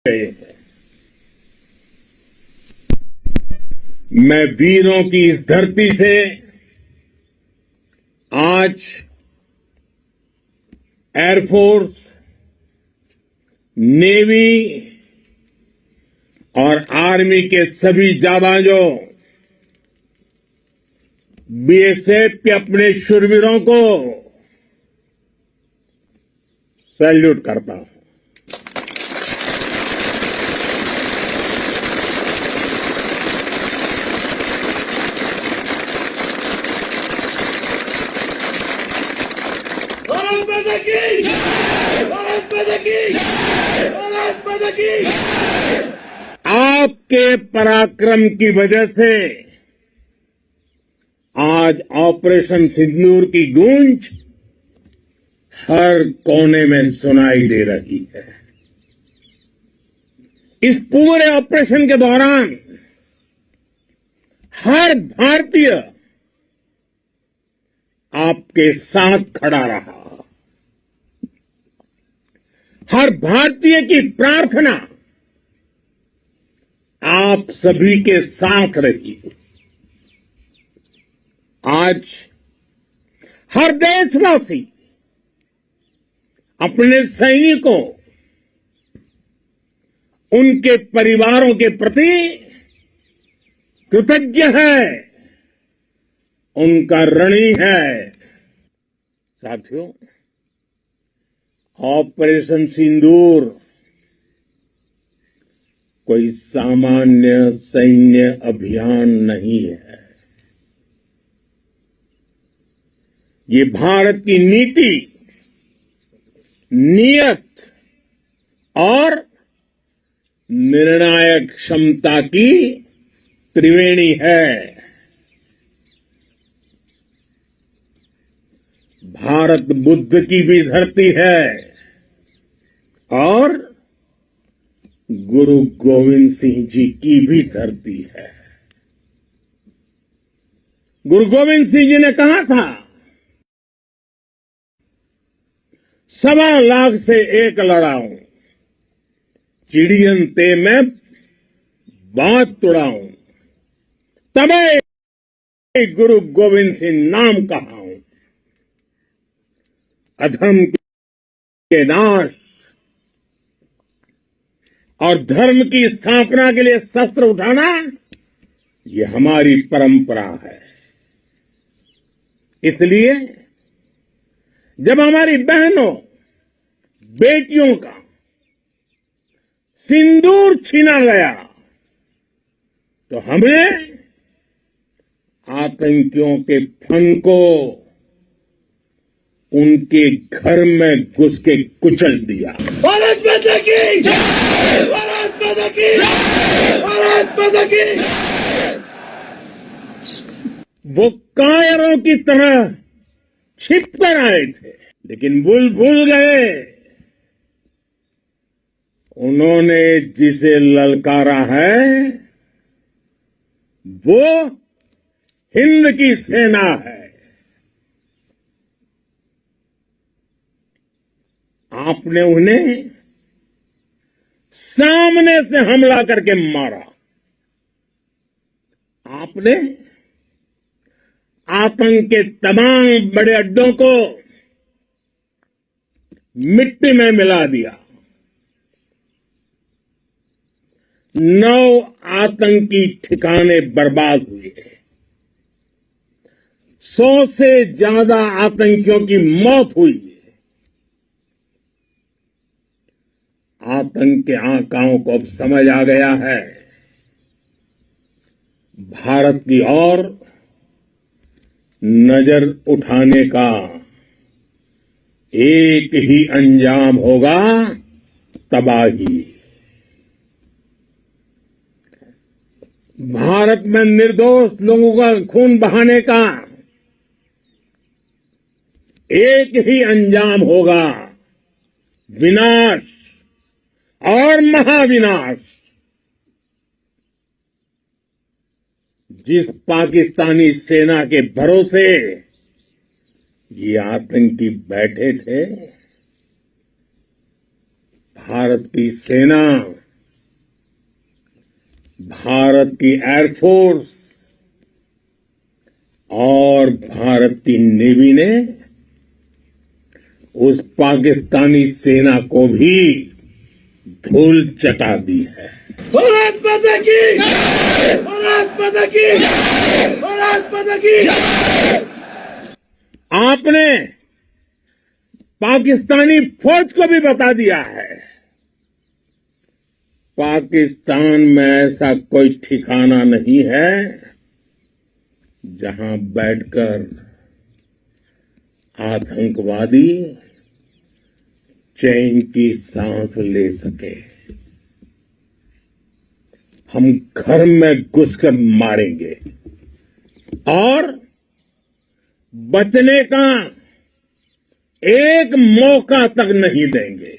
गए हैं। मैं वीरों की इस धरती से आज एयरफोर्स, नेवी और आर्मी के सभी जाबाजों, बीएसएफ के अपने शूरवीरों को सैल्यूट करता हूं। भारत माता की जय! भारत माता की जय! भारत माता की जय! आपके पराक्रम की वजह से आज ऑपरेशन सिंदूर की गूंज हर कोने में सुनाई दे रही है। इस पूरे ऑपरेशन के दौरान हर भारतीय आपके साथ खड़ा रहा। हर भारतीय की प्रार्थना आप सभी के साथ रही। आज हर देशवासी अपने सैनिकों, उनके परिवारों के प्रति कृतज्ञ है, उनका ऋणी है। साथियों, ऑपरेशन सिंदूर कोई सामान्य सैन्य अभियान नहीं है। ये भारत की नीति, नियत और निर्णायक क्षमता की त्रिवेणी है। भारत बुद्ध की भी धरती है और गुरु गोविंद सिंह जी की भी धरती है। गुरु गोविंद सिंह जी ने कहा था, 1.25 लाख से एक लड़ाऊं, चिड़ियन ते मैं बात तुड़ाऊं, तबे गुरु गोविंद सिंह नाम कहाऊं। अधर्म के नाश और धर्म की स्थापना के लिए शस्त्र उठाना, ये हमारी परंपरा है। इसलिए जब हमारी बहनों, बेटियों का सिंदूर छीना गया, तो हमने आतंकियों के फन को उनके घर में घुस के कुचल दिया। भारत माता की जय! भारत माता की जय! भारत माता की जय! वो कायरों की तरह छिप कर आए थे, लेकिन भूल गए उन्होंने जिसे ललकारा है वो हिंद की सेना है। आपने उन्हें सामने से हमला करके मारा। आपने आतंक के तमाम बड़े अड्डों को मिट्टी में मिला दिया। 9 आतंकी ठिकाने बर्बाद हुए। 100 से ज्यादा आतंकियों की मौत हुई। आतंक के आकाओं को अब समझ आ गया है, भारत की ओर नजर उठाने का एक ही अंजाम होगा, तबाही। भारत में निर्दोष लोगों का खून बहाने का एक ही अंजाम होगा, विनाश और महाविनाश। जिस पाकिस्तानी सेना के भरोसे ये आतंकी बैठे थे, भारत की सेना भारत की एयरफोर्स और भारत की नेवी ने उस पाकिस्तानी सेना को भी धूल चटा दी है। भारत माता की जय! भारत माता की जय! भारत माता की जय! आपने पाकिस्तानी फौज को भी बता दिया है, पाकिस्तान में ऐसा कोई ठिकाना नहीं है जहां बैठकर आतंकवादी चैन की सांस ले सके। हम घर में घुसकर मारेंगे और बचने का एक मौका तक नहीं देंगे।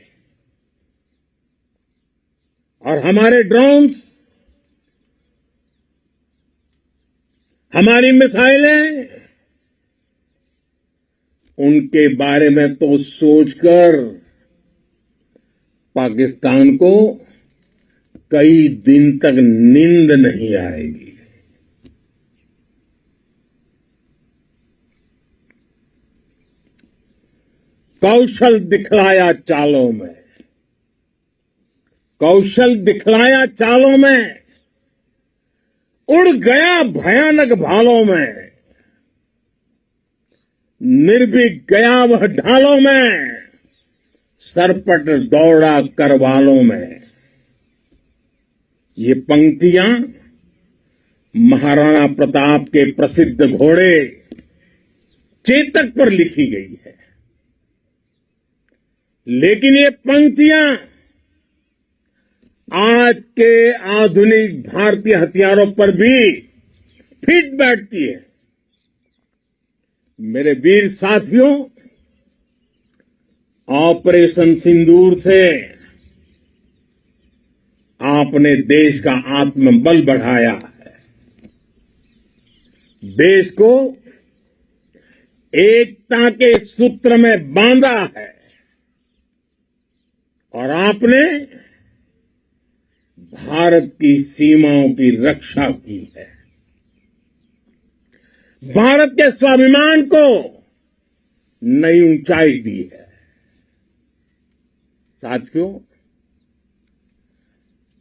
और हमारे ड्रोन्स, हमारी मिसाइलें, उनके बारे में तो सोचकर पाकिस्तान को कई दिन तक नींद नहीं आएगी। कौशल दिखलाया चालों में, कौशल दिखलाया चालों में, उड़ गया भयानक भालों में, निर्भीक गया वह ढालों में, सरपट दौड़ा करवालों में। ये पंक्तियां महाराणा प्रताप के प्रसिद्ध घोड़े चेतक पर लिखी गई है, लेकिन ये पंक्तियां आज के आधुनिक भारतीय हथियारों पर भी फिट बैठती है। मेरे वीर साथियों, ऑपरेशन सिंदूर से आपने देश का आत्मबल बढ़ाया है, देश को एकता के सूत्र में बांधा है और आपने भारत की सीमाओं की रक्षा की है। भारत के स्वाभिमान को नई ऊंचाई दी है। साथियों,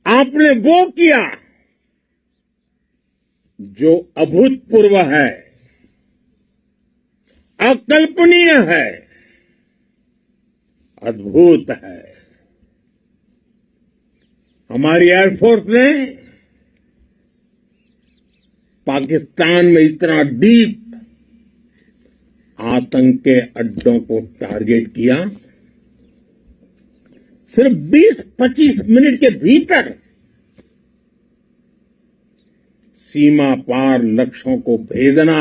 आपने वो किया जो अभूतपूर्व है, अकल्पनीय है, अद्भुत है। हमारी एयरफोर्स ने पाकिस्तान में इतना डीप आतंक के अड्डों को टारगेट किया, सिर्फ 20-25 मिनट के भीतर सीमा पार लक्ष्यों को भेदना,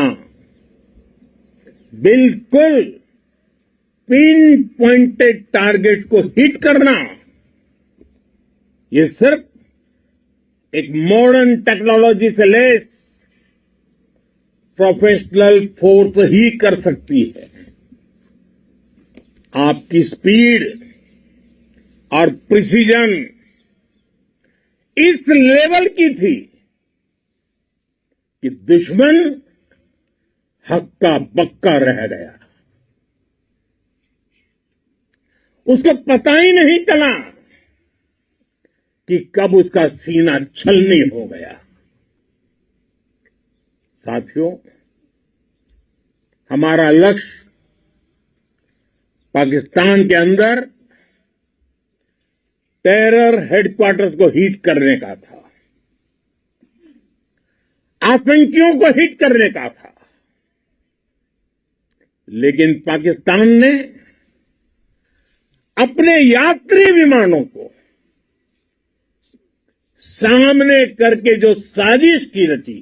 बिल्कुल पिन पॉइंटेड टारगेट्स को हिट करना, ये सिर्फ एक मॉडर्न टेक्नोलॉजी से लेस प्रोफेशनल फोर्स ही कर सकती है। आपकी स्पीड और प्रिसीजन इस लेवल की थी कि दुश्मन हक्का बक्का रह गया। उसको पता ही नहीं चला कि कब उसका सीना छलनी हो गया। साथियों, हमारा लक्ष्य पाकिस्तान के अंदर टेरर हेडक्वार्टर्स को हिट करने का था, आतंकियों को हिट करने का था, लेकिन पाकिस्तान ने अपने यात्री विमानों को सामने करके जो साजिश की रची,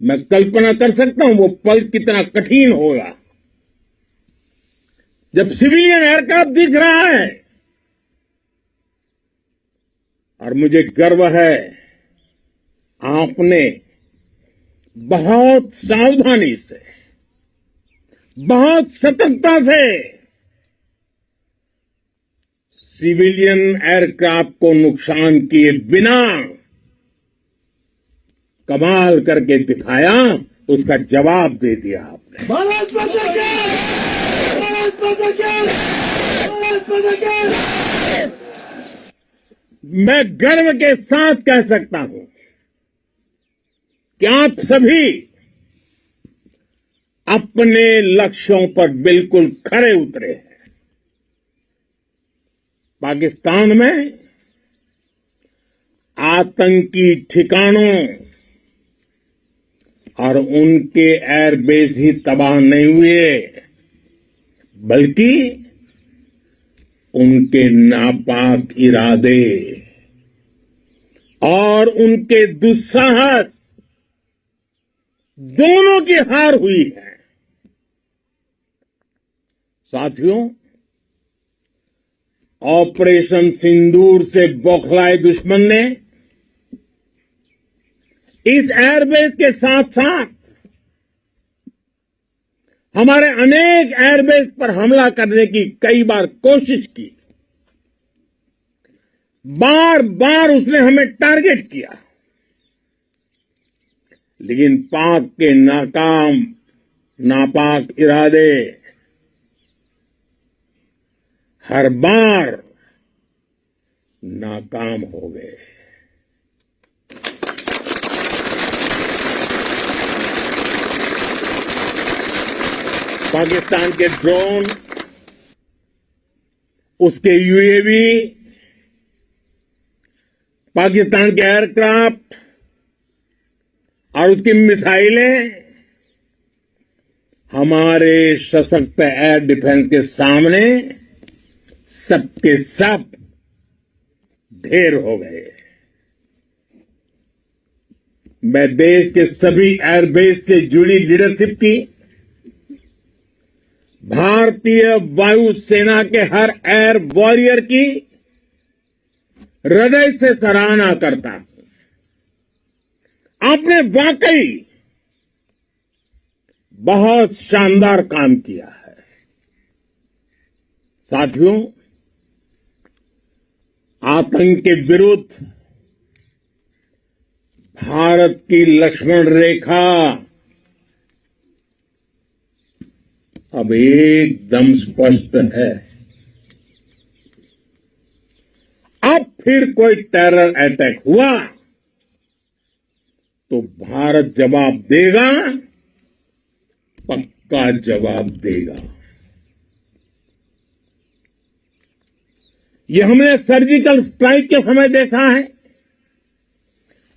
मैं कल्पना कर सकता हूं वो पल कितना कठिन होगा जब सिविलियन एयरक्राफ्ट दिख रहा है। और मुझे गर्व है, आपने बहुत सावधानी से, बहुत सतर्कता से सिविलियन एयरक्राफ्ट को नुकसान किए बिना कमाल करके दिखाया, उसका जवाब दे दिया आपने। भारत माता की भारत माता की भारत माता की। मैं गर्व के साथ कह सकता हूं कि आप सभी अपने लक्ष्यों पर बिल्कुल खरे उतरे हैं। पाकिस्तान में आतंकी ठिकानों और उनके एयरबेस ही तबाह नहीं हुए, बल्कि उनके नापाक इरादे और उनके दुस्साहस दोनों की हार हुई है। साथियों, ऑपरेशन सिंदूर से बौखलाए दुश्मन ने इस एयरबेस के साथ साथ हमारे अनेक एयरबेस पर हमला करने की कई बार कोशिश की। बार बार उसने हमें टारगेट किया, लेकिन पाक के नापाक इरादे हर बार नाकाम हो गए। पाकिस्तान के ड्रोन, उसके यूएवी, पाकिस्तान के एयरक्राफ्ट और उसकी मिसाइलें हमारे सशक्त एयर डिफेंस के सामने सबके सब ढेर हो गए। मैं देश के सभी एयरबेस से जुड़ी लीडरशिप की, भारतीय वायुसेना के हर एयर वॉरियर की हृदय से सराहना करता हूं। आपने वाकई बहुत शानदार काम किया है। साथियों, आतंक के विरुद्ध भारत की लक्ष्मण रेखा अब एकदम स्पष्ट है। अब फिर कोई टेरर अटैक हुआ तो भारत जवाब देगा, पक्का जवाब देगा। ये हमने सर्जिकल स्ट्राइक के समय देखा है,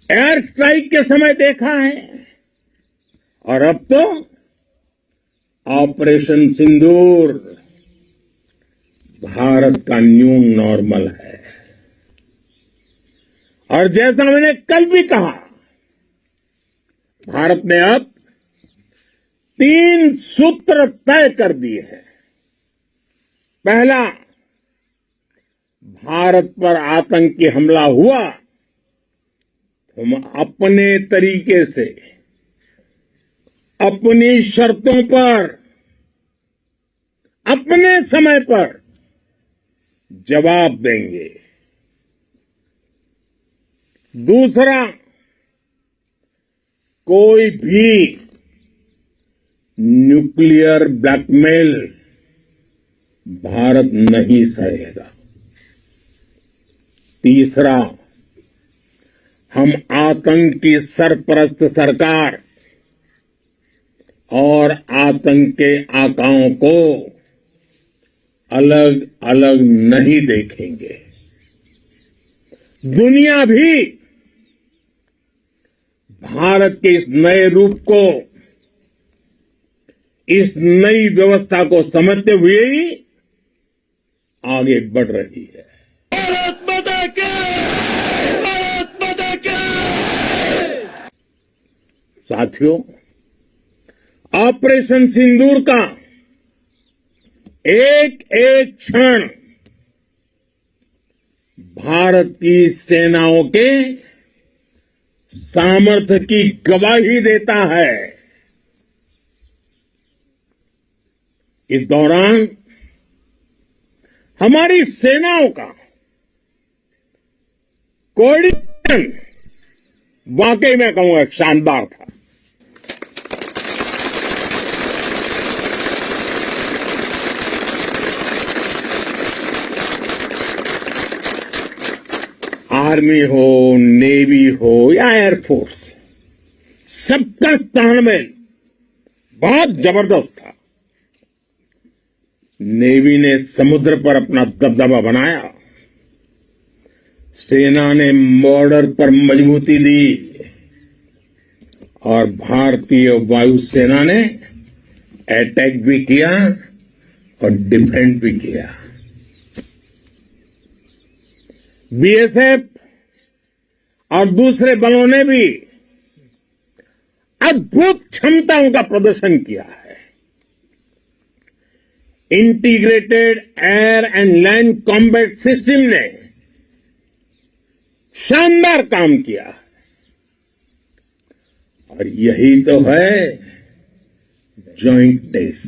एयर स्ट्राइक के समय देखा है, और अब तो ऑपरेशन सिंदूर भारत का न्यू नॉर्मल है। और जैसा मैंने कल भी कहा, भारत ने अब 3 सूत्र तय कर दिए हैं। पहला, भारत पर आतंकी हमला हुआ, हम अपने तरीके से, अपनी शर्तों पर, अपने समय पर जवाब देंगे। दूसरा, कोई भी न्यूक्लियर ब्लैकमेल भारत नहीं सहेगा। तीसरा, हम आतंक की सरपरस्त सरकार और आतंक के आकाओं को अलग अलग नहीं देखेंगे। दुनिया भी भारत के इस नए रूप को, इस नई व्यवस्था को समझते हुए ही आगे बढ़ रही है। भारत माता की भारत माता की। साथियों, ऑपरेशन सिंदूर का एक एक क्षण भारत की सेनाओं के सामर्थ्य की गवाही देता है। इस दौरान हमारी सेनाओं का कोऑर्डिनेशन वाकई में कहूंगा शानदार था। आर्मी हो, नेवी हो या एयरफोर्स, सबका तालमेल बहुत जबरदस्त था। नेवी ने समुद्र पर अपना दबदबा बनाया, सेना ने बॉर्डर पर मजबूती दी और भारतीय वायुसेना ने अटैक भी किया और डिफेंड भी किया। बीएसएफ और दूसरे बलों ने भी अद्भुत क्षमताओं का प्रदर्शन किया है। Integrated air and land combat system ने शानदार काम किया है और यही तो है जॉइंटनेस।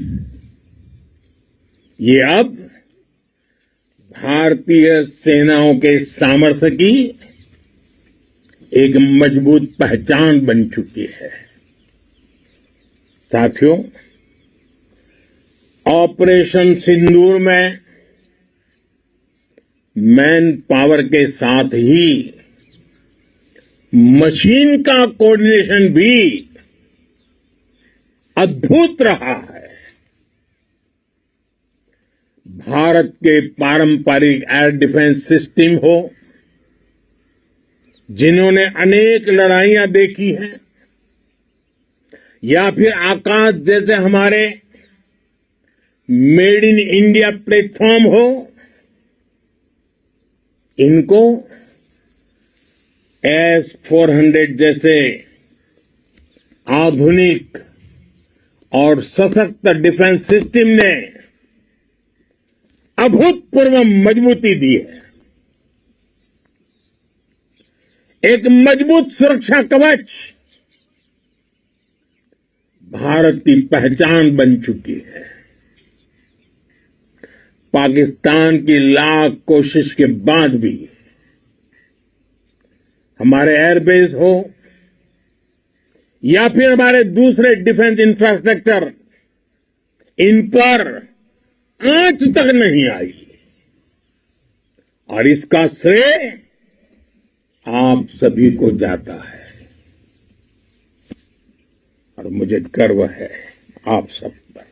ये अब भारतीय सेनाओं के सामर्थ्य की एक मजबूत पहचान बन चुकी है। साथियों, ऑपरेशन सिंदूर में मैन पावर के साथ ही मशीन का कोऑर्डिनेशन भी अद्भुत रहा है। भारत के पारंपरिक एयर डिफेंस सिस्टम हो, जिन्होंने अनेक लड़ाइयां देखी हैं, या फिर आकाश जैसे हमारे मेड इन इंडिया प्लेटफॉर्म हो, इनको S-400 जैसे आधुनिक और सशक्त डिफेंस सिस्टम ने अभूतपूर्व मजबूती दी है। एक मजबूत सुरक्षा कवच भारत की पहचान बन चुकी है। पाकिस्तान की लाख कोशिश के बाद भी हमारे एयरबेस हो या फिर हमारे दूसरे डिफेंस इंफ्रास्ट्रक्चर, इन पर आंच तक नहीं आई और इसका श्रेय आप सभी को जाता है और मुझे गर्व है आप सब पर।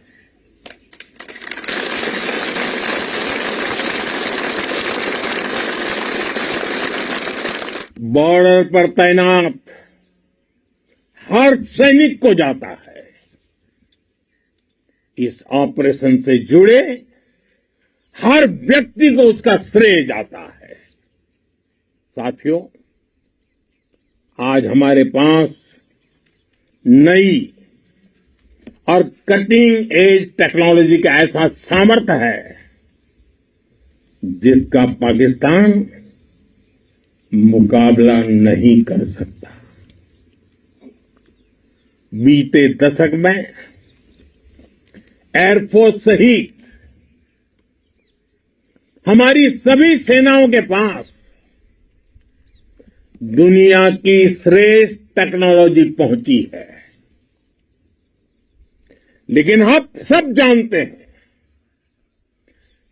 बॉर्डर पर तैनात हर सैनिक को जाता है। इस ऑपरेशन से जुड़े हर व्यक्ति को उसका श्रेय जाता है। साथियों, आज हमारे पास नई और कटिंग एज टेक्नोलॉजी का ऐसा सामर्थ्य है जिसका पाकिस्तान मुकाबला नहीं कर सकता। बीते दशक में एयरफोर्स सहित हमारी सभी सेनाओं के पास दुनिया की श्रेष्ठ टेक्नोलॉजी पहुंची है, लेकिन हम सब जानते हैं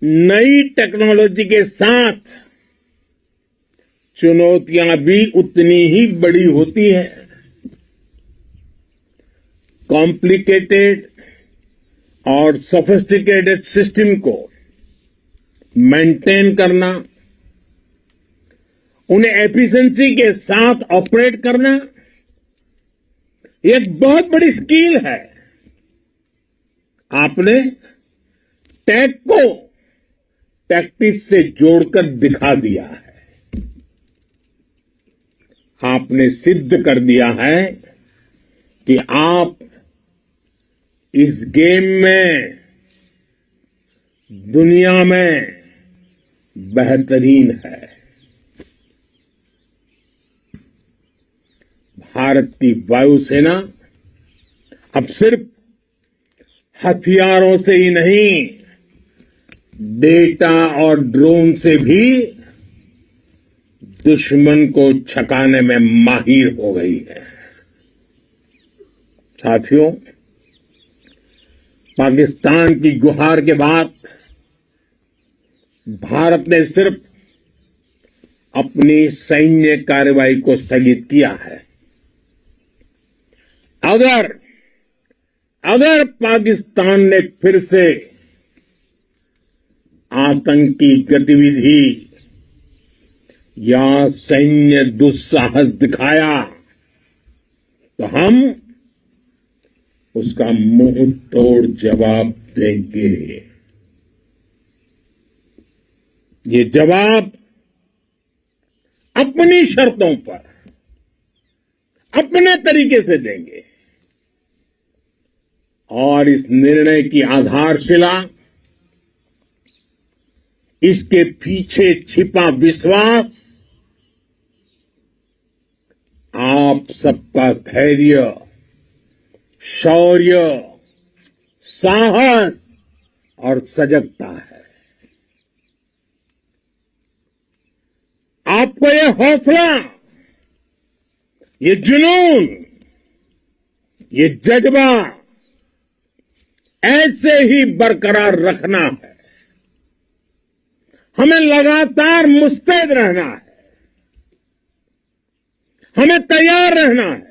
नई टेक्नोलॉजी के साथ चुनौतियां भी उतनी ही बड़ी होती है। कॉम्प्लिकेटेड और सोफिस्टिकेटेड सिस्टम को मेंटेन करना, उन्हें एफिशिएंसी के साथ ऑपरेट करना, एक बहुत बड़ी स्किल है। आपने टेक को टैक्टिक्स से जोड़कर दिखा दिया है। आपने सिद्ध कर दिया है कि आप इस गेम में दुनिया में बेहतरीन है। भारत की वायुसेना अब सिर्फ हथियारों से ही नहीं डेटा और ड्रोन से भी दुश्मन को छकाने में माहिर हो गई है। साथियों, पाकिस्तान की गुहार के बाद भारत ने सिर्फ अपनी सैन्य कार्रवाई को स्थगित किया है। अगर पाकिस्तान ने फिर से आतंकी गतिविधि या सैन्य दुस्साहस दिखाया तो हम उसका मुंह तोड़ जवाब देंगे। ये जवाब अपनी शर्तों पर अपने तरीके से देंगे और इस निर्णय की आधारशिला इसके पीछे छिपा विश्वास आप सबका धैर्य, शौर्य, साहस और सजगता है। आपको ये हौसला, ये जुनून, ये जज्बा ऐसे ही बरकरार रखना है। हमें लगातार मुस्तैद रहना है, हमें तैयार रहना है।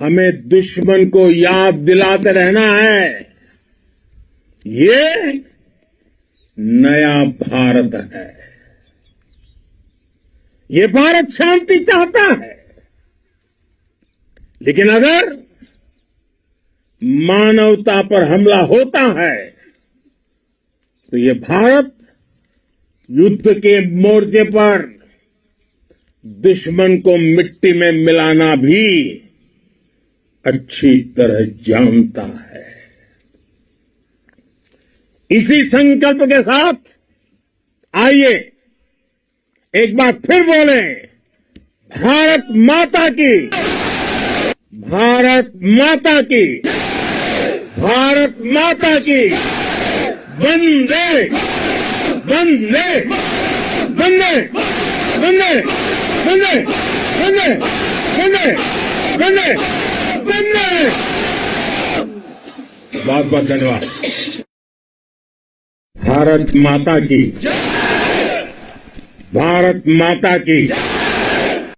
हमें दुश्मन को याद दिलाते रहना है, ये नया भारत है। ये भारत शांति चाहता है, लेकिन अगर मानवता पर हमला होता है तो ये भारत युद्ध के मोर्चे पर दुश्मन को मिट्टी में मिलाना भी अच्छी तरह जानता है। इसी संकल्प के साथ आइए एक बार फिर बोले, भारत माता की, भारत माता की, भारत माता की, वंदे वंदे वंदे वंदे वंदे वंदे वंदे वंदे वंदे। बहुत बहुत धन्यवाद। भारत माता की, भारत माता की।